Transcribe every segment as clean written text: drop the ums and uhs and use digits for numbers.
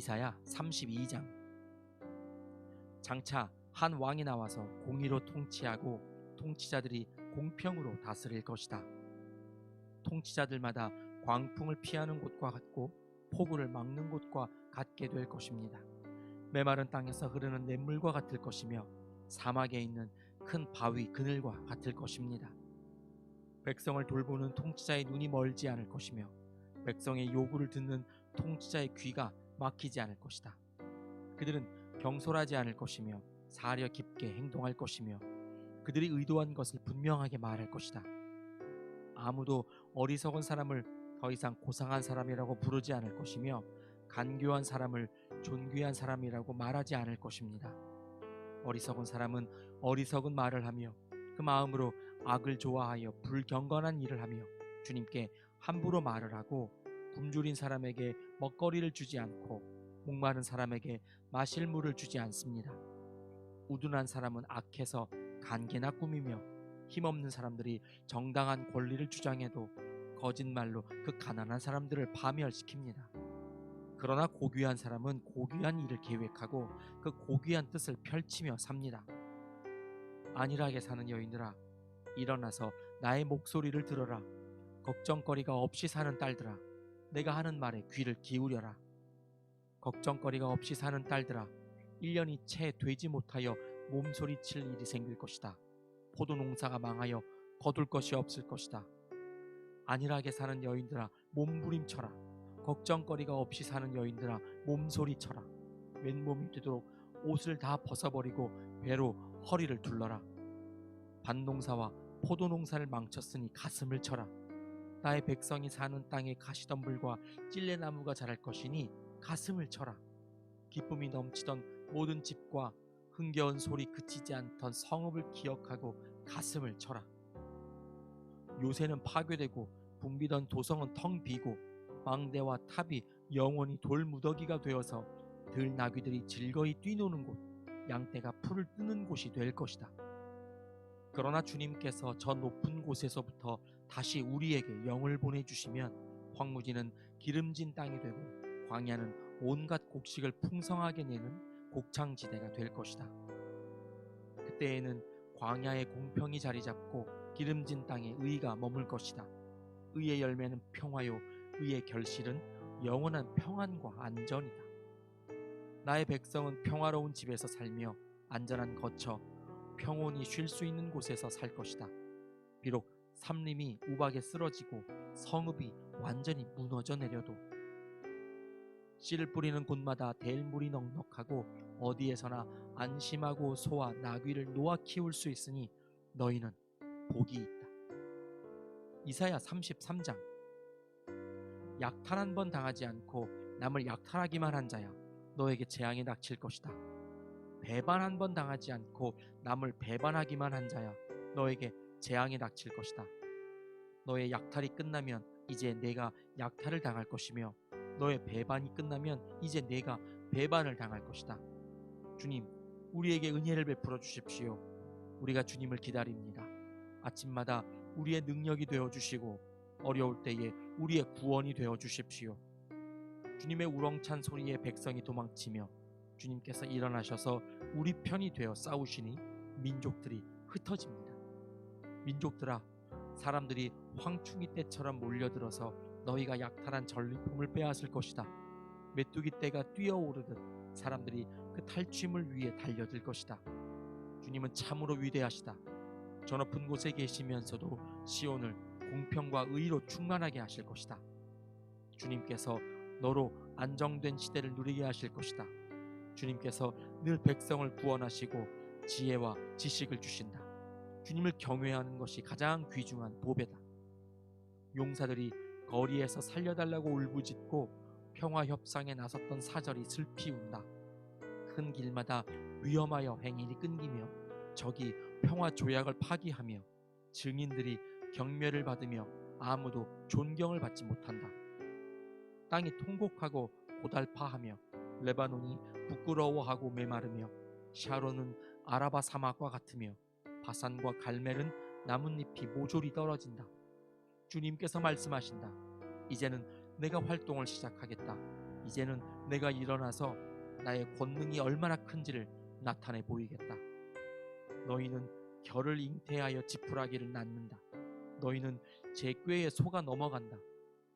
이사야 32장. 장차 한 왕이 나와서 공의로 통치하고 통치자들이 공평으로 다스릴 것이다. 통치자들마다 광풍을 피하는 곳과 같고 폭우를 막는 곳과 같게 될 것입니다. 메마른 땅에서 흐르는 냇물과 같을 것이며 사막에 있는 큰 바위 그늘과 같을 것입니다. 백성을 돌보는 통치자의 눈이 멀지 않을 것이며 백성의 요구를 듣는 통치자의 귀가 막히지 않을 것이다. 그들은 경솔하지 않을 것이며 사려 깊게 행동할 것이며 그들이 의도한 것을 분명하게 말할 것이다. 아무도 어리석은 사람을 더 이상 고상한 사람이라고 부르지 않을 것이며 간교한 사람을 존귀한 사람이라고 말하지 않을 것입니다. 어리석은 사람은 어리석은 말을 하며 그 마음으로 악을 좋아하여 불경건한 일을 하며 주님께 함부로 말을 하고 굶주린 사람에게 먹거리를 주지 않고 목마른 사람에게 마실 물을 주지 않습니다. 우둔한 사람은 악해서 간계나 꾸미며 힘없는 사람들이 정당한 권리를 주장해도 거짓말로 그 가난한 사람들을 파멸시킵니다. 그러나 고귀한 사람은 고귀한 일을 계획하고 그 고귀한 뜻을 펼치며 삽니다. 안일하게 사는 여인들아, 일어나서 나의 목소리를 들어라. 걱정거리가 없이 사는 딸들아, 내가 하는 말에 귀를 기울여라. 걱정거리가 없이 사는 딸들아, 1년이 채 되지 못하여 몸소리칠 일이 생길 것이다. 포도농사가 망하여 거둘 것이 없을 것이다. 안일하게 사는 여인들아, 몸부림쳐라. 걱정거리가 없이 사는 여인들아, 몸소리쳐라. 맨몸이 되도록 옷을 다 벗어버리고 배로 허리를 둘러라. 밭농사와 포도농사를 망쳤으니 가슴을 쳐라. 나의 백성이 사는 땅에 가시덤불과 찔레나무가 자랄 것이니 가슴을 쳐라. 기쁨이 넘치던 모든 집과 흥겨운 소리 그치지 않던 성읍을 기억하고 가슴을 쳐라. 요새는 파괴되고 붐비던 도성은 텅 비고 망대와 탑이 영원히 돌무더기가 되어서 들나귀들이 즐거이 뛰노는 곳, 양떼가 풀을 뜨는 곳이 될 것이다. 그러나 주님께서 저 높은 곳에서부터 다시 우리에게 영을 보내주시면 황무지는 기름진 땅이 되고 광야는 온갖 곡식을 풍성하게 내는 곡창지대가 될 것이다. 그때에는 광야의 공평이 자리 잡고 기름진 땅에 의가 머물 것이다. 의의 열매는 평화요, 의의 결실은 영원한 평안과 안전이다. 나의 백성은 평화로운 집에서 살며 안전한 거처, 평온히 쉴 수 있는 곳에서 살 것이다. 비록 삼림이 우박에 쓰러지고 성읍이 완전히 무너져 내려도 씨를 뿌리는 곳마다 댈 물이 넉넉하고 어디에서나 안심하고 소와 나귀를 놓아 키울 수 있으니 너희는 복이 있다. 이사야 33장. 약탈 한 번 당하지 않고 남을 약탈하기만 한 자야, 너에게 재앙이 닥칠 것이다. 배반 한 번 당하지 않고 남을 배반하기만 한 자야, 너에게 재앙이 닥칠 것이다. 너의 약탈이 끝나면 이제 내가 약탈을 당할 것이며 너의 배반이 끝나면 이제 내가 배반을 당할 것이다. 주님, 우리에게 은혜를 베풀어 주십시오. 우리가 주님을 기다립니다. 아침마다 우리의 능력이 되어 주시고 어려울 때에 우리의 구원이 되어 주십시오. 주님의 우렁찬 소리에 백성이 도망치며 주님께서 일어나셔서 우리 편이 되어 싸우시니 민족들이 흩어집니다. 민족들아, 사람들이 황충이 때처럼 몰려들어서 너희가 약탈한 전리품을 빼앗을 것이다. 메뚜기 떼가 뛰어오르듯 사람들이 그 탈취물 위에 달려들 것이다. 주님은 참으로 위대하시다. 저 높은 곳에 계시면서도 시온을 공평과 의로 충만하게 하실 것이다. 주님께서 너로 안정된 시대를 누리게 하실 것이다. 주님께서 늘 백성을 구원하시고 지혜와 지식을 주신다. 주님을 경외하는 것이 가장 귀중한 보배다. 용사들이 거리에서 살려달라고 울부짖고 평화 협상에 나섰던 사절이 슬피 운다. 큰 길마다 위험하여 행인이 끊기며 적이 평화 조약을 파기하며 증인들이 경멸을 받으며 아무도 존경을 받지 못한다. 땅이 통곡하고 고달파하며 레바논이 부끄러워하고 메마르며 샤론은 아라바 사막과 같으며 바산과 갈멜은 나뭇잎이 모조리 떨어진다. 주님께서 말씀하신다. 이제는 내가 활동을 시작하겠다. 이제는 내가 일어나서 나의 권능이 얼마나 큰지를 나타내 보이겠다. 너희는 결을 잉태하여 지푸라기를 낳는다. 너희는 제 꾀에 속아 넘어간다.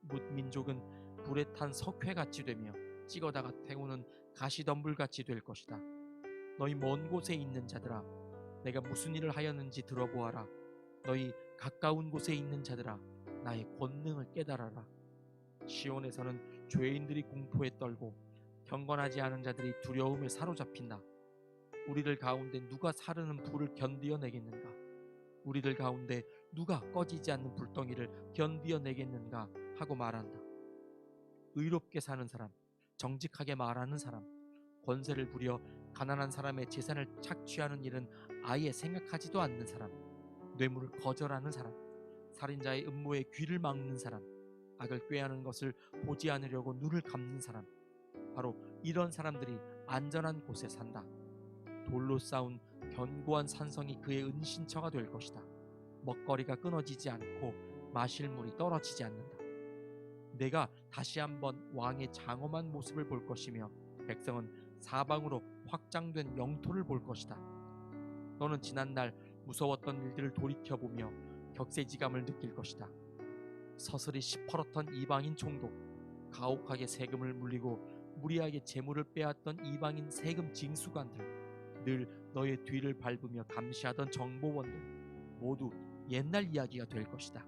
뭇 민족은 불에 탄 석회같이 되며 찍어다가 태우는 가시덤불같이 될 것이다. 너희 먼 곳에 있는 자들아, 내가 무슨 일을 하였는지 들어보아라. 너희 가까운 곳에 있는 자들아, 나의 권능을 깨달아라. 시온에서는 죄인들이 공포에 떨고 경건하지 않은 자들이 두려움에 사로잡힌다. 우리들 가운데 누가 사르는 불을 견디어내겠는가? 우리들 가운데 누가 꺼지지 않는 불덩이를 견디어내겠는가 하고 말한다. 의롭게 사는 사람, 정직하게 말하는 사람, 권세를 부려 가난한 사람의 재산을 착취하는 일은 아예 생각하지도 않는 사람, 뇌물을 거절하는 사람, 살인자의 음모에 귀를 막는 사람, 악을 꾀하는 것을 보지 않으려고 눈을 감는 사람, 바로 이런 사람들이 안전한 곳에 산다. 돌로 쌓은 견고한 산성이 그의 은신처가 될 것이다. 먹거리가 끊어지지 않고 마실 물이 떨어지지 않는다. 내가 다시 한번 왕의 장엄한 모습을 볼 것이며 백성은 사방으로 확장된 영토를 볼 것이다. 너는 지난날 무서웠던 일들을 돌이켜보며 격세지감을 느낄 것이다. 서슬이 시퍼렇던 이방인 총독, 가혹하게 세금을 물리고 무리하게 재물을 빼앗던 이방인 세금 징수관들, 늘 너의 뒤를 밟으며 감시하던 정보원들, 모두 옛날 이야기가 될 것이다.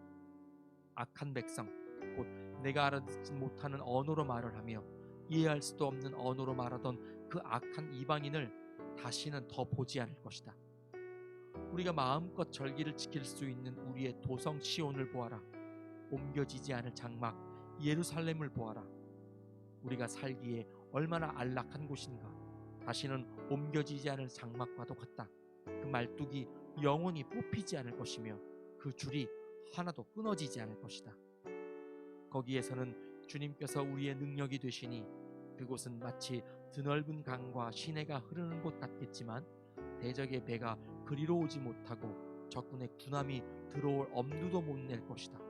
악한 백성, 곧 내가 알아듣지 못하는 언어로 말을 하며 이해할 수도 없는 언어로 말하던 그 악한 이방인을 다시는 더 보지 않을 것이다. 우리가 마음껏 절기를 지킬 수 있는 우리의 도성 시온을 보아라. 옮겨지지 않을 장막 예루살렘을 보아라. 우리가 살기에 얼마나 안락한 곳인가. 다시는 옮겨지지 않을 장막과도 같다. 그 말뚝이 영원히 뽑히지 않을 것이며 그 줄이 하나도 끊어지지 않을 것이다. 거기에서는 주님께서 우리의 능력이 되시니 그곳은 마치 드넓은 강과 시내가 흐르는 곳 같겠지만 대적의 배가 그리로 오지 못하고 적군의 군함이 들어올 엄두도 못 낼 것이다.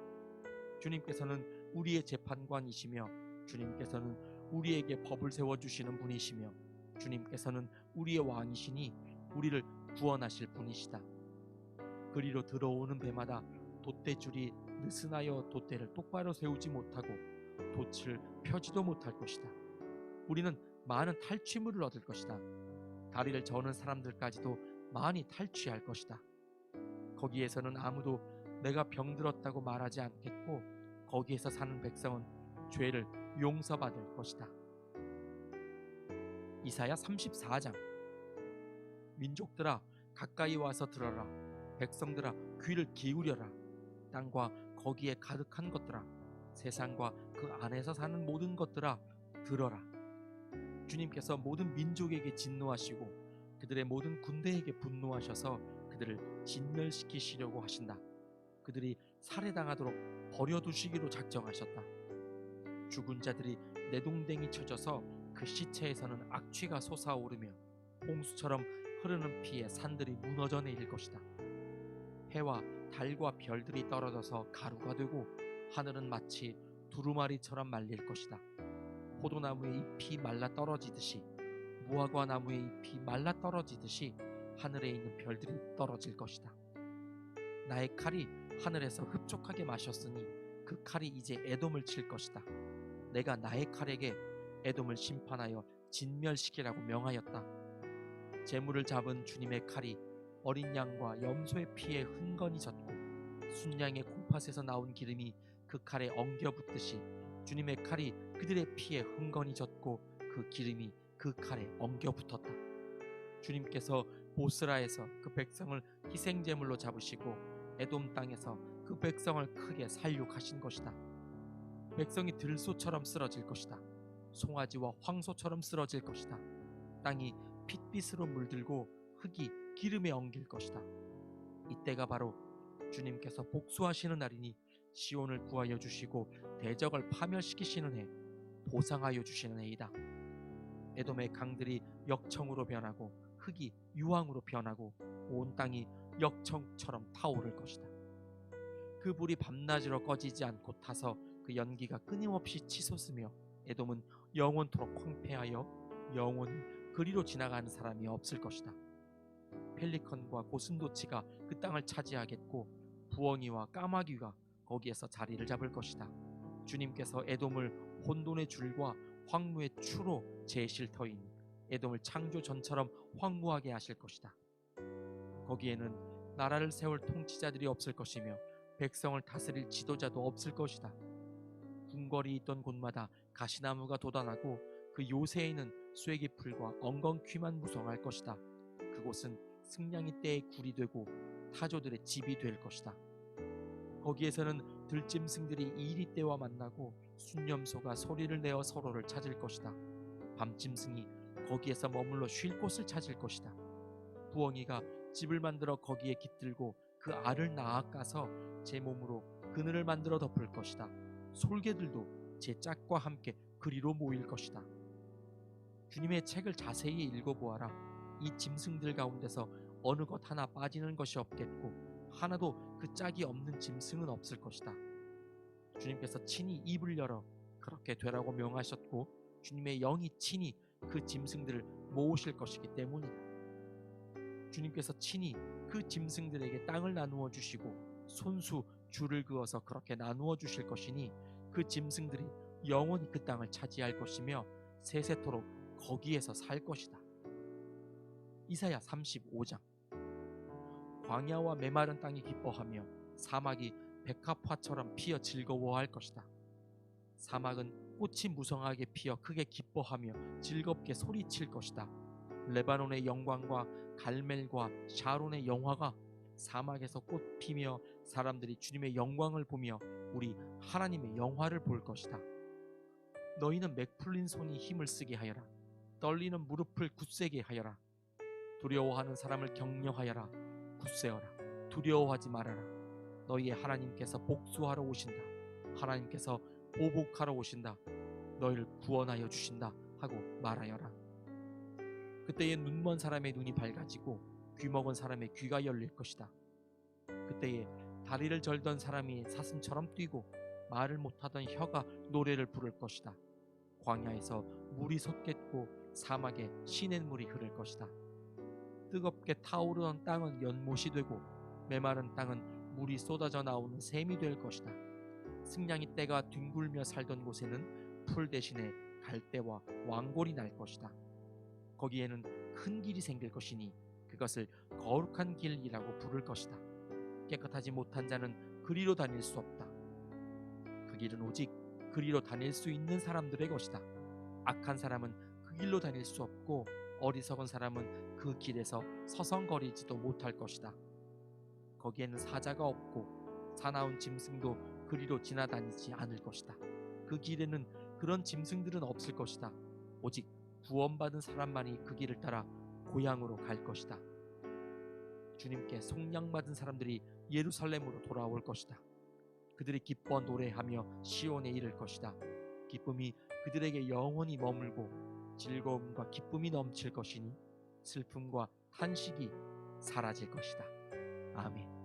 주님께서는 우리의 재판관이시며 주님께서는 우리에게 법을 세워주시는 분이시며 주님께서는 우리의 왕이시니 우리를 구원하실 분이시다. 그리로 들어오는 배마다 돛대줄이 느슨하여 돛대를 똑바로 세우지 못하고 돛을 펴지도 못할 것이다. 우리는 많은 탈취물을 얻을 것이다. 다리를 저는 사람들까지도 많이 탈취할 것이다. 거기에서는 아무도 내가 병들었다고 말하지 않겠고 거기에서 사는 백성은 죄를 용서받을 것이다. 이사야 34장. 민족들아 가까이 와서 들어라. 백성들아 귀를 기울여라. 땅과 거기에 가득한 것들아, 세상과 그 안에서 사는 모든 것들아 들어라. 주님께서 모든 민족에게 진노하시고 그들의 모든 군대에게 분노하셔서 그들을 진멸시키시려고 하신다. 그들이 살해당하도록 버려두시기로 작정하셨다. 죽은 자들이 내동댕이 쳐져서 그 시체에서는 악취가 솟아오르며 홍수처럼 흐르는 피에 산들이 무너져 내릴 것이다. 해와 달과 별들이 떨어져서 가루가 되고 하늘은 마치 두루마리처럼 말릴 것이다. 포도나무의 잎이 말라 떨어지듯이 무화과 나무의 잎이 말라 떨어지듯이 하늘에 있는 별들이 떨어질 것이다. 나의 칼이 하늘에서 흡족하게 마셨으니 그 칼이 이제 에돔을 칠 것이다. 내가 나의 칼에게 에돔을 심판하여 진멸시키라고 명하였다. 재물을 잡은 주님의 칼이 어린 양과 염소의 피에 흥건히 젖고 순양의 콩팥에서 나온 기름이 그 칼에 엉겨 붙듯이 주님의 칼이 그들의 피에 흥건히 젖고 그 기름이 그 칼에 엉겨 붙었다. 주님께서 보스라에서 그 백성을 희생제물로 잡으시고 에돔 땅에서 그 백성을 크게 살육하신 것이다. 백성이 들소처럼 쓰러질 것이다. 송아지와 황소처럼 쓰러질 것이다. 땅이 핏빛으로 물들고 흙이 기름에 엉길 것이다. 이때가 바로 주님께서 복수하시는 날이니 시온을 구하여 주시고 대적을 파멸시키시는 해, 보상하여 주시는 해이다. 에돔의 강들이 역청으로 변하고 흙이 유황으로 변하고 온 땅이 역청처럼 타오를 것이다. 그 불이 밤낮으로 꺼지지 않고 타서 그 연기가 끊임없이 치솟으며 에돔은 영원토록 황폐하여 영원히 그리로 지나가는 사람이 없을 것이다. 펠리컨과 고슴도치가 그 땅을 차지하겠고 부엉이와 까마귀가 거기에서 자리를 잡을 것이다. 주님께서 에돔을 혼돈의 줄과 황무의 추로 재실 터인 에돔을 창조 전처럼 황무하게 하실 것이다. 거기에는 나라를 세울 통치자들이 없을 것이며 백성을 다스릴 지도자도 없을 것이다. 궁궐이 있던 곳마다 가시나무가 돋아나고 그 요새에는 쐐기풀과 엉겅퀴만 무성할 것이다. 그곳은 승냥이 떼의 굴이 되고 타조들의 집이 될 것이다. 거기에서는 들짐승들이 이리 떼와 만나고 순념소가 소리를 내어 서로를 찾을 것이다. 밤짐승이 거기에서 머물러 쉴 곳을 찾을 것이다. 부엉이가 집을 만들어 거기에 깃들고 그 알을 낳아 까서 제 몸으로 그늘을 만들어 덮을 것이다. 솔개들도 제 짝과 함께 그리로 모일 것이다. 주님의 책을 자세히 읽어보아라. 이 짐승들 가운데서 어느 것 하나 빠지는 것이 없겠고 하나도 그 짝이 없는 짐승은 없을 것이다. 주님께서 친히 입을 열어 그렇게 되라고 명하셨고 주님의 영이 친히 그 짐승들을 모으실 것이기 때문이다. 주님께서 친히 그 짐승들에게 땅을 나누어 주시고 손수 줄을 그어서 그렇게 나누어 주실 것이니 그 짐승들이 영원히 그 땅을 차지할 것이며 세세토록 거기에서 살 것이다. 이사야 35장. 광야와 메마른 땅이 기뻐하며 사막이 백합화처럼 피어 즐거워할 것이다. 사막은 꽃이 무성하게 피어 크게 기뻐하며 즐겁게 소리칠 것이다. 레바논의 영광과 갈멜과 샤론의 영화가 사막에서 꽃 피며 사람들이 주님의 영광을 보며 우리 하나님의 영화를 볼 것이다. 너희는 맥 풀린 손이 힘을 쓰게 하여라. 떨리는 무릎을 굳세게 하여라. 두려워하는 사람을 격려하여라. 굳세어라. 두려워하지 말아라. 너희의 하나님께서 복수하러 오신다. 하나님께서 보복하러 오신다. 너희를 구원하여 주신다 하고 말하여라. 그때에 눈먼 사람의 눈이 밝아지고 귀먹은 사람의 귀가 열릴 것이다. 그때에 다리를 절던 사람이 사슴처럼 뛰고 말을 못하던 혀가 노래를 부를 것이다. 광야에서 물이 솟겠고 사막에 시냇물이 흐를 것이다. 뜨겁게 타오르던 땅은 연못이 되고 메마른 땅은 물이 쏟아져 나오는 샘이 될 것이다. 승냥이 떼가 뒹굴며 살던 곳에는 풀 대신에 갈대와 왕골이 날 것이다. 거기에는 큰 길이 생길 것이니 그것을 거룩한 길이라고 부를 것이다. 깨끗하지 못한 자는 그리로 다닐 수 없다. 그 길은 오직 그리로 다닐 수 있는 사람들의 것이다. 악한 사람은 그 길로 다닐 수 없고 어리석은 사람은 그 길에서 서성거리지도 못할 것이다. 거기에는 사자가 없고 사나운 짐승도 그리로 지나다니지 않을 것이다. 그 길에는 그런 짐승들은 없을 것이다. 오직 구원받은 사람만이 그 길을 따라 고향으로 갈 것이다. 주님께 속량받은 사람들이 예루살렘으로 돌아올 것이다. 그들이 기뻐 노래하며 시온에 이를 것이다. 기쁨이 그들에게 영원히 머물고 즐거움과 기쁨이 넘칠 것이니 슬픔과 탄식이 사라질 것이다. 아멘.